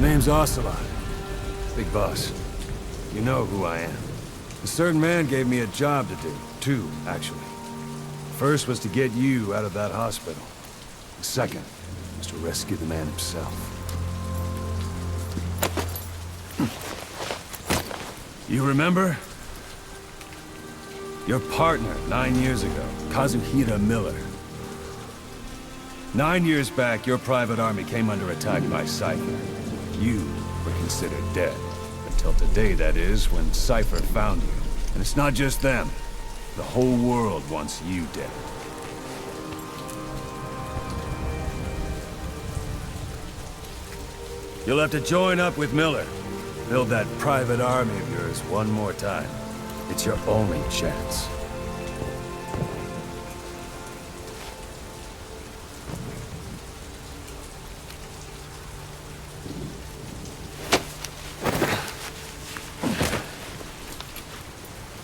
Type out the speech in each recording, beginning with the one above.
name's Ocelot. Big boss. You know who I am. A certain man gave me a job to do. Two, actually. First was to get you out of that hospital. The second was to rescue the man himself. You remember? Your partner, 9 years ago, Kazuhira Miller. 9 years back, your private army came under attack by Cypher. You were considered dead. Until today, that is, when Cypher found you. And it's not just them. The whole world wants you dead. You'll have to join up with Miller. Build that private army of yours one more time. It's your only chance.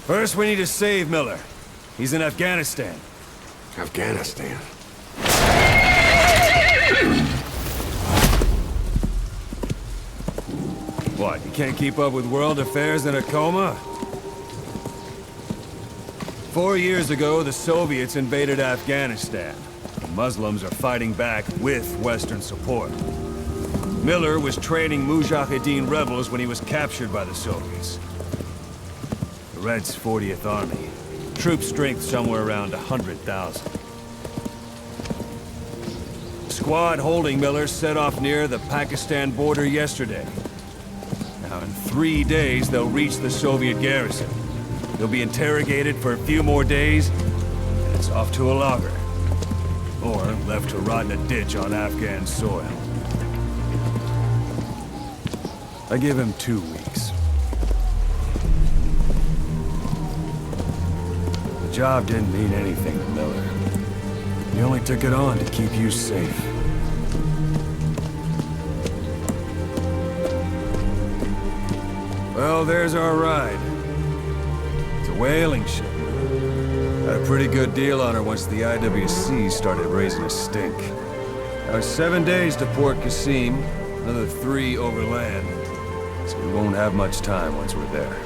First, we need to save Miller. He's in Afghanistan. Afghanistan? What, you can't keep up with world affairs in a coma? 4 years ago, the Soviets invaded Afghanistan. The Muslims are fighting back with Western support. Miller was training Mujahideen rebels when he was captured by the Soviets. The Reds' 40th Army. Troop strength somewhere around 100,000. The squad holding Miller set off near the Pakistan border yesterday. Now, in 3 days, they'll reach the Soviet garrison. They'll be interrogated for a few more days, and it's off to a lager. Or left to rot in a ditch on Afghan soil. I give him 2 weeks. The job didn't mean anything to Miller. He only took it on to keep you safe. Well, there's our ride. It's a whaling ship. Had a pretty good deal on her once the IWC started raising a stink. Now it's 7 days to Port Qasim, another 3 overland. So we won't have much time once we're there.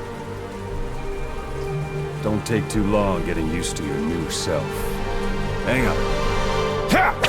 Don't take too long getting used to your new self. Hang on. Ha!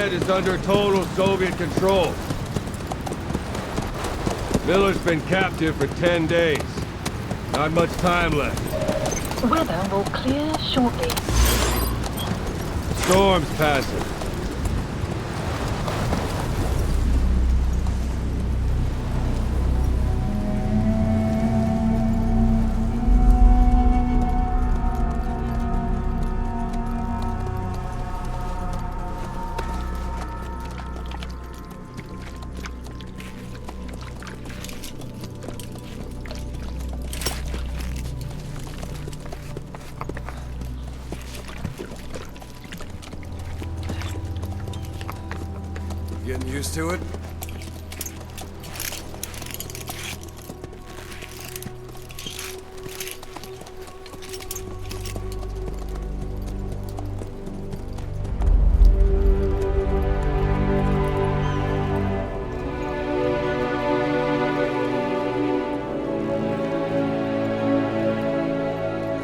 Plant is under total Soviet control. Miller's been captive for 10 days. Not much time left. Weather will clear shortly. Storm's passing. Getting used to it?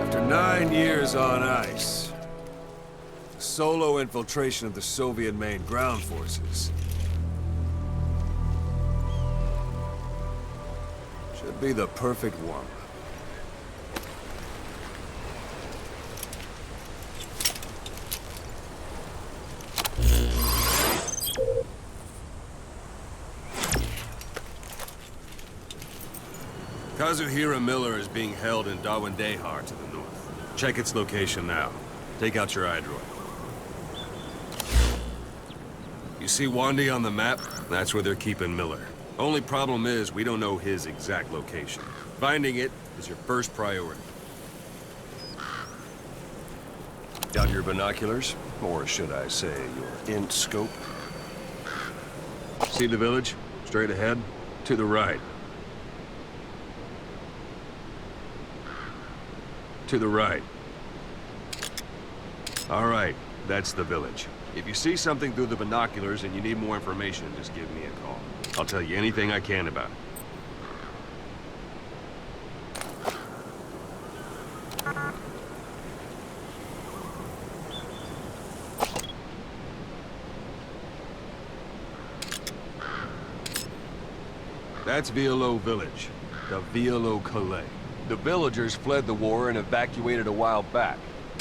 After 9 years on ice, solo infiltration of the Soviet main ground forces should be the perfect one. Kazuhira Miller is being held in Dawandehar to the north. Check its location now. Take out your iDroid. You see Wandy on the map? That's where they're keeping Miller. Only problem is, we don't know his exact location. Finding it is your first priority. Got your binoculars? Or should I say, your int scope? See the village? Straight ahead? To the right. To the right. All right, that's the village. If you see something through the binoculars and you need more information, just give me a call. I'll tell you anything I can about it. That's Violo Village, the Violo Calais. The villagers fled the war and evacuated a while back.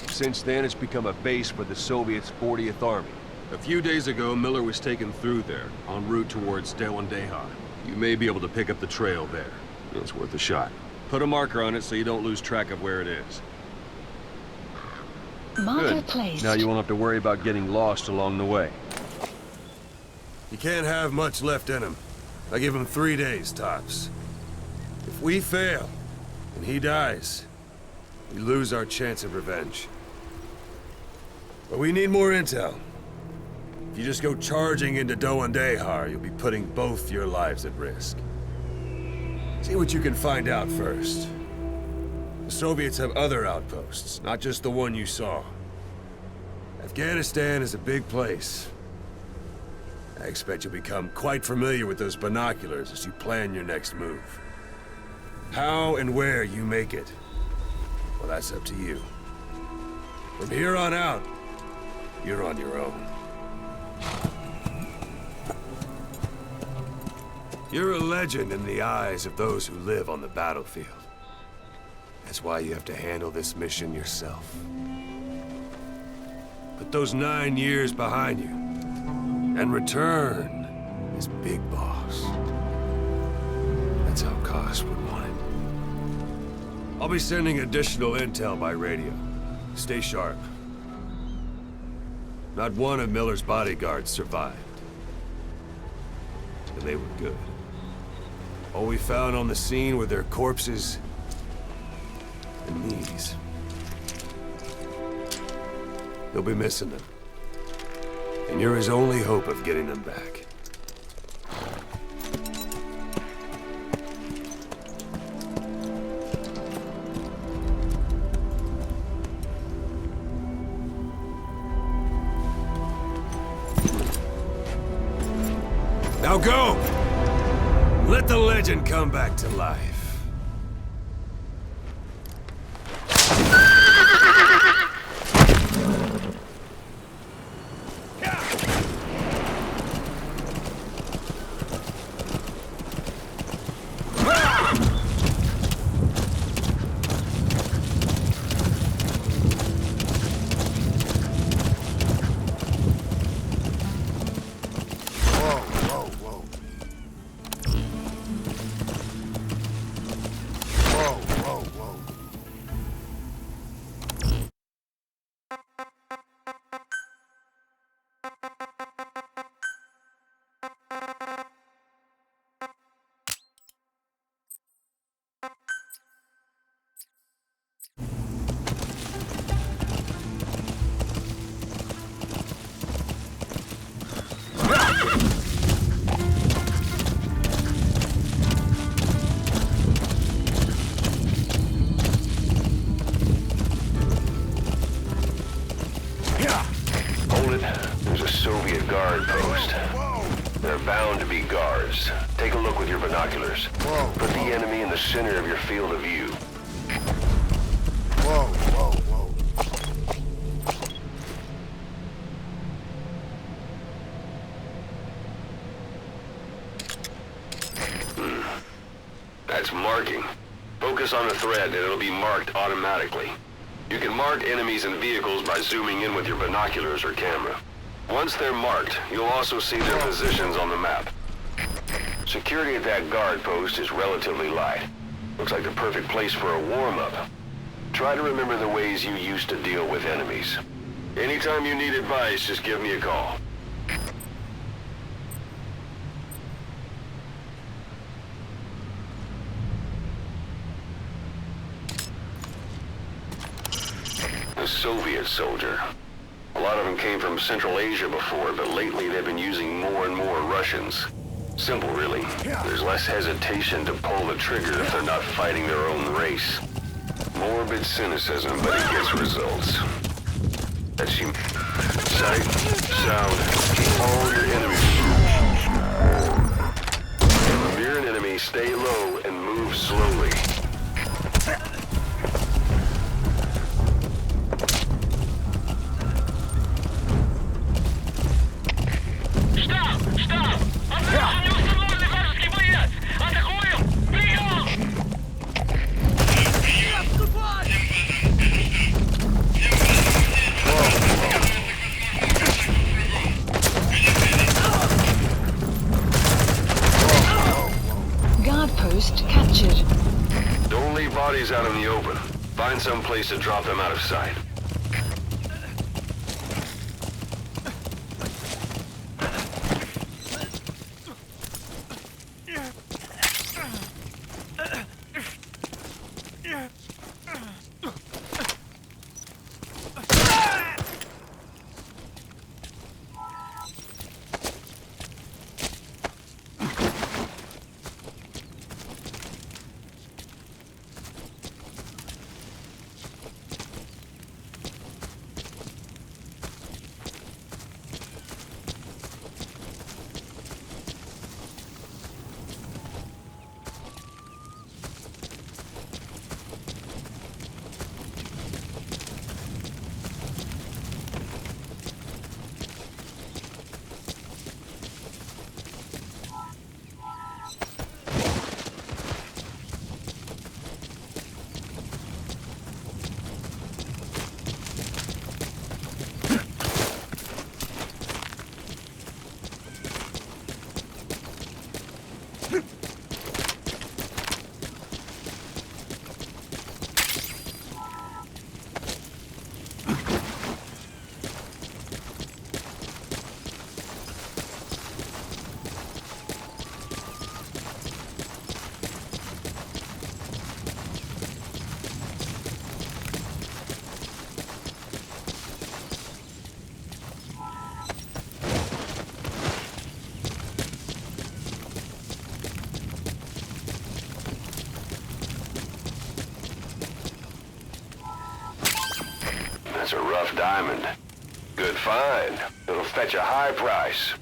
Since then, it's become a base for the Soviets' 40th Army. A few days ago, Miller was taken through there, en route towards Dawandehar. You may be able to pick up the trail there. It's worth a shot. Put a marker on it so you don't lose track of where it is. Marker Good. placed. Now you won't have to worry about getting lost along the way. He can't have much left in him. I give him 3 days, tops. If we fail, and he dies, we lose our chance of revenge. But we need more intel. If you just go charging into Dawandehar, you'll be putting both your lives at risk. See what you can find out first. The Soviets have other outposts, not just the one you saw. Afghanistan is a big place. I expect you'll become quite familiar with those binoculars as you plan your next move. How and where you make it, well, that's up to you. From here on out, you're on your own. You're a legend in the eyes of those who live on the battlefield. That's why you have to handle this mission yourself. Put those 9 years behind you, and return as Big Boss. That's how Koss would want it. I'll be sending additional intel by radio. Stay sharp. Not one of Miller's bodyguards survived. And they were good. All we found on the scene were their corpses and knees. You'll be missing them. And you're his only hope of getting them back. Now go! Let the legend come back to life. guard post. There are bound to be guards. Take a look with your binoculars. Put the enemy in the center of your field of view. Whoa, whoa, whoa. That's marking. Focus on a thread and it'll be marked automatically. You can mark enemies and vehicles by zooming in with your binoculars or camera. Once they're marked, you'll also see their positions on the map. Security at that guard post is relatively light. Looks like the perfect place for a warm-up. Try to remember the ways you used to deal with enemies. Anytime you need advice, just give me a call. A Soviet soldier. A lot of them came from Central Asia before, but lately they've been using more and more Russians. Simple, really. There's less hesitation to pull the trigger if they're not fighting their own race. Morbid cynicism, but it gets results. That's you. Sight, sound, keep all your enemies. If you're an enemy, stay low and move slowly. Guard post captured. Don't leave bodies out in the open. Find some place to drop them out of sight. That's a rough diamond. Good find. It'll fetch a high price.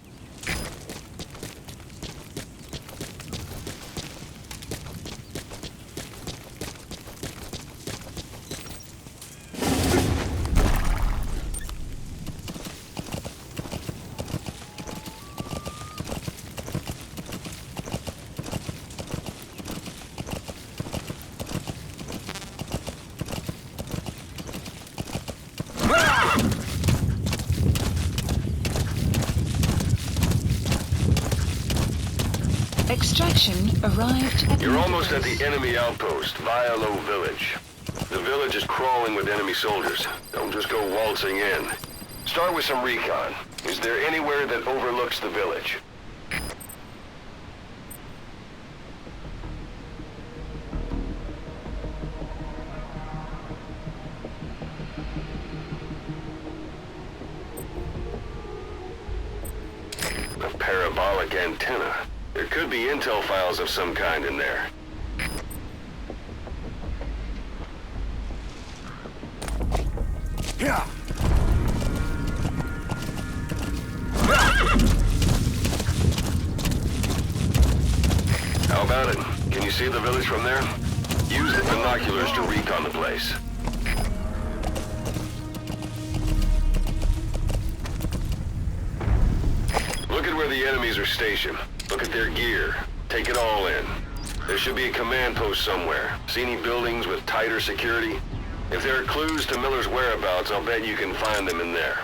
Extraction arrived at You're almost at base. the enemy outpost, Vialo Village. The village is crawling with enemy soldiers. Don't just go waltzing in. Start with some recon. Is there anywhere that overlooks the village? A parabolic antenna. There could be intel files of some kind in there. Yeah. about it. Can you see the village from there? Use the binoculars to recon the place. Look at where the enemies are stationed. Look at their gear. Take it all in. There should be a command post somewhere. See any buildings with tighter security? If there are clues to Miller's whereabouts, I'll bet you can find them in there.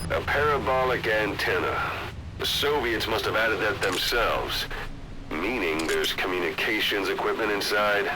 A parabolic antenna. The Soviets must have added that themselves, meaning there's communications equipment inside.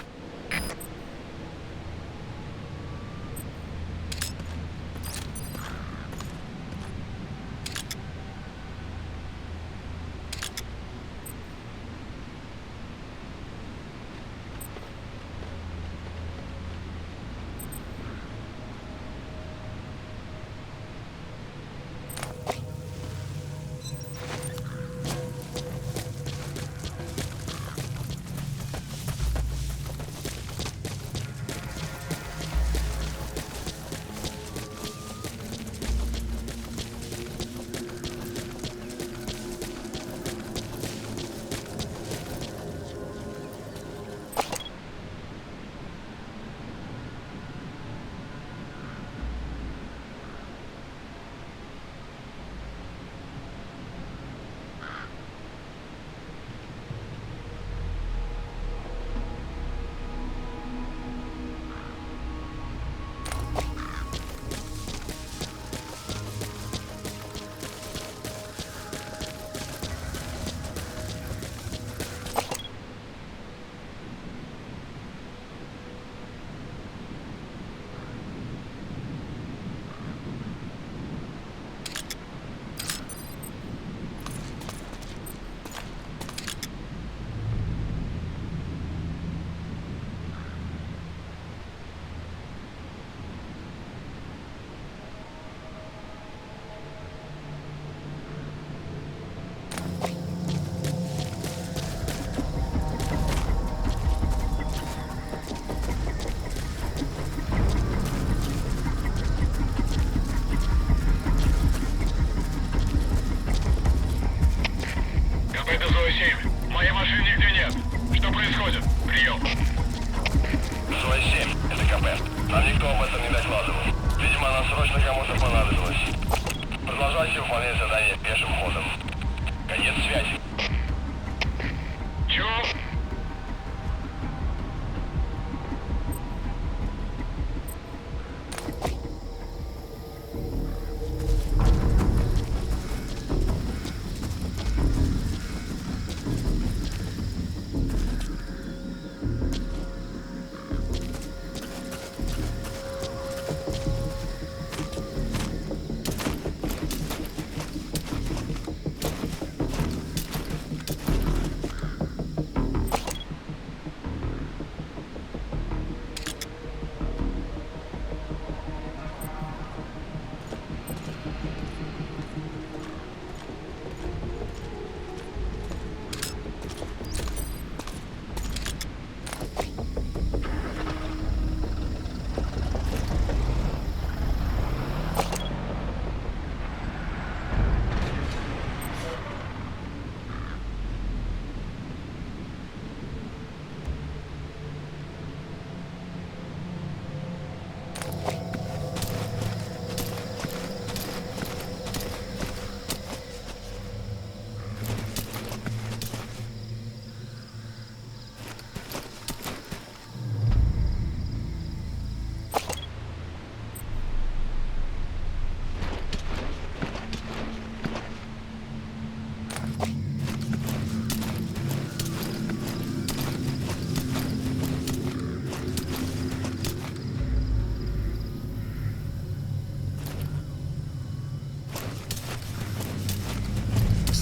Моей машины нигде нет. Что происходит? Прием. Зоя-7, это КП. Нам никто об этом не докладывал. Видимо, она срочно кому-то понадобилась. Продолжайте выполнять задание пешим ходом. Конец связи. Чё?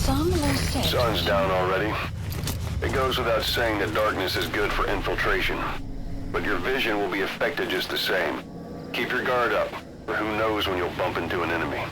Some will say... Sun's down already. It goes without saying that darkness is good for infiltration. But your vision will be affected just the same. Keep your guard up, or who knows when you'll bump into an enemy.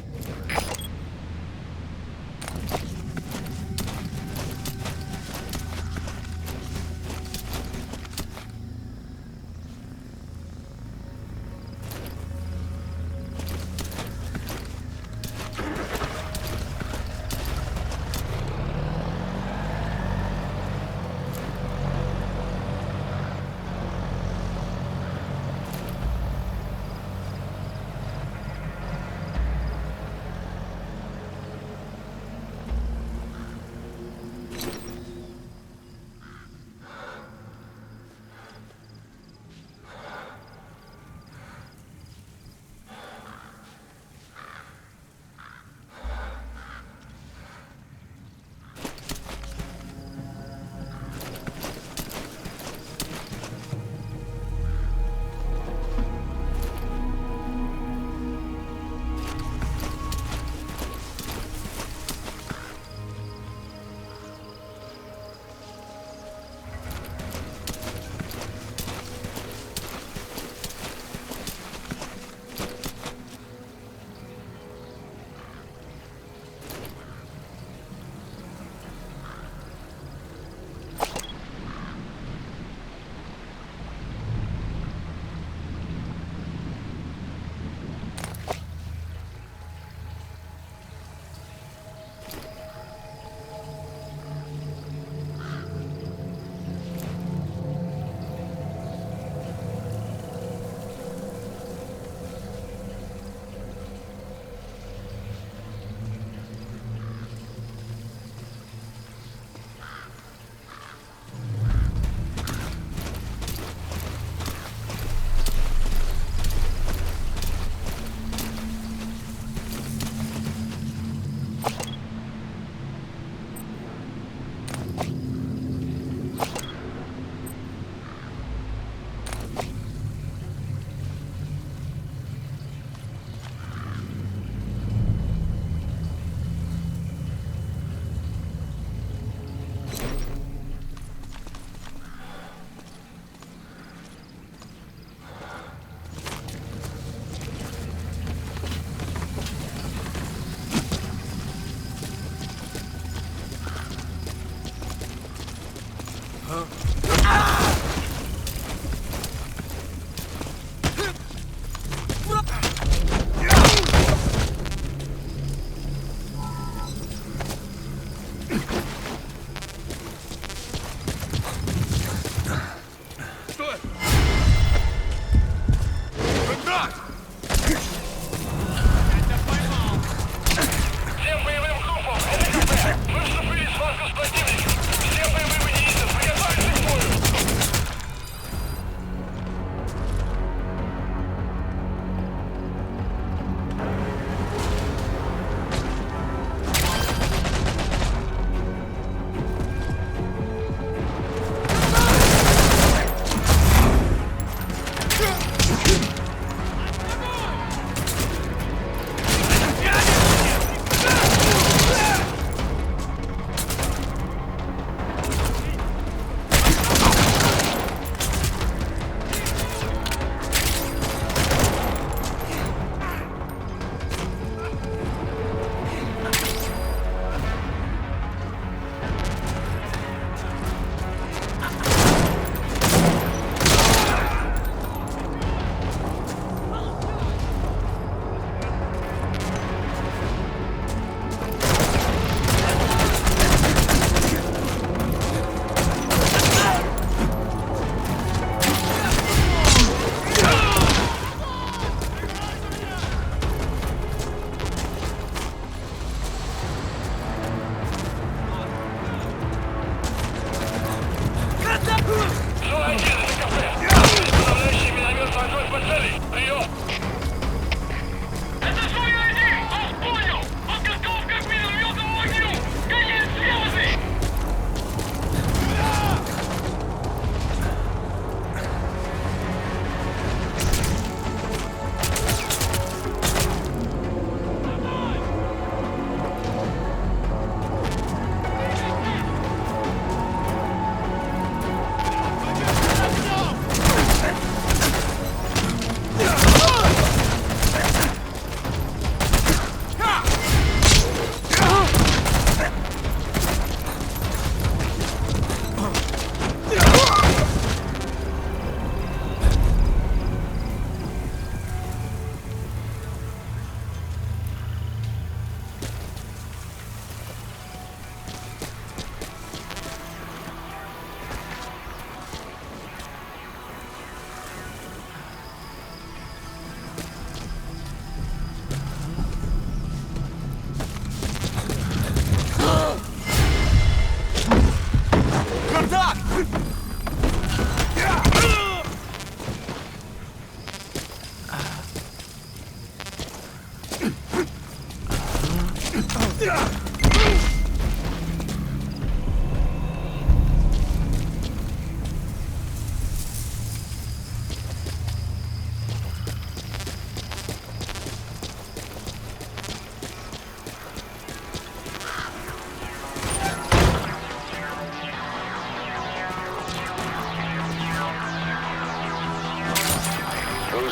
Those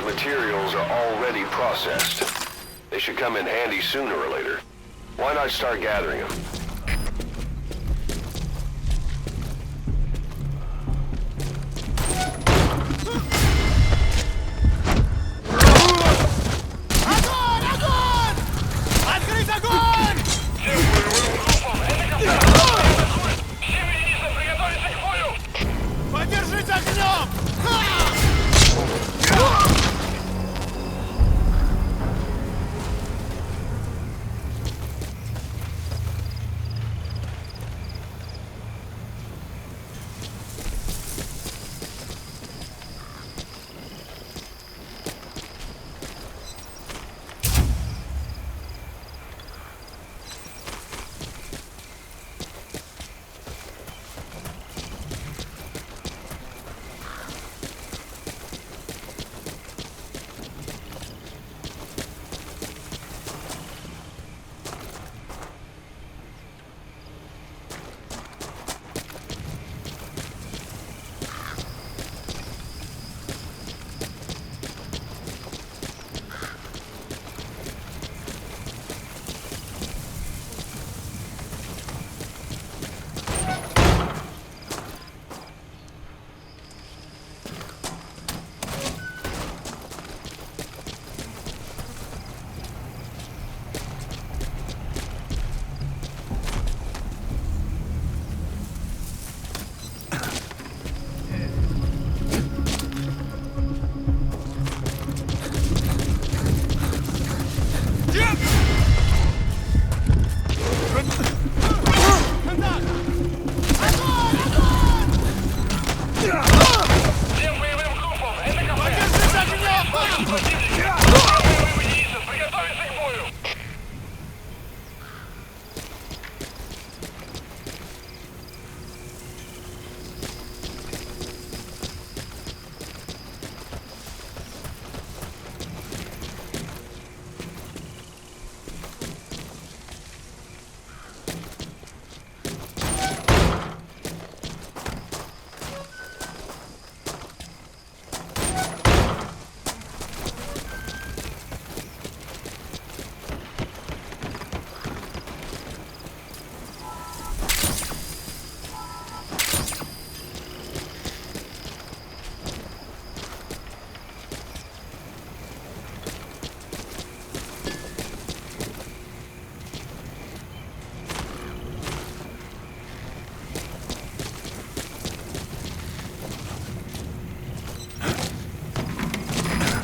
materials are already processed. They should come in handy sooner or later. Why not start gathering them?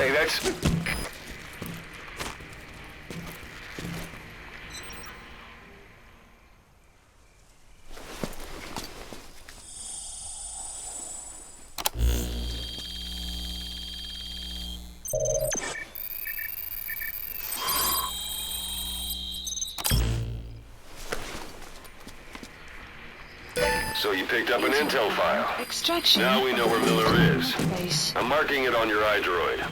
Hey, that's... So you picked up an intel file. Extraction. Now we know where Miller is. Base. I'm marking it on your iDroid.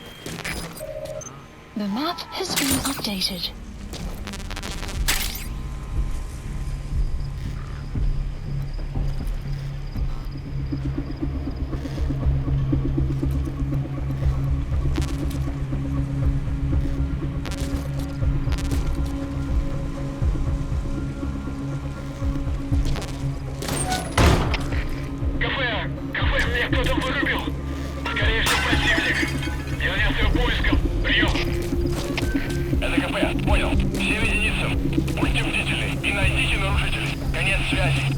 The map has been updated. Кафе, меня кто-то вырубил. Скорее всего, противник. Я несколько поисков. Прием. Это КП, понял. Все в единицу. Будьте бдительны и найдите нарушителей. Конец связи.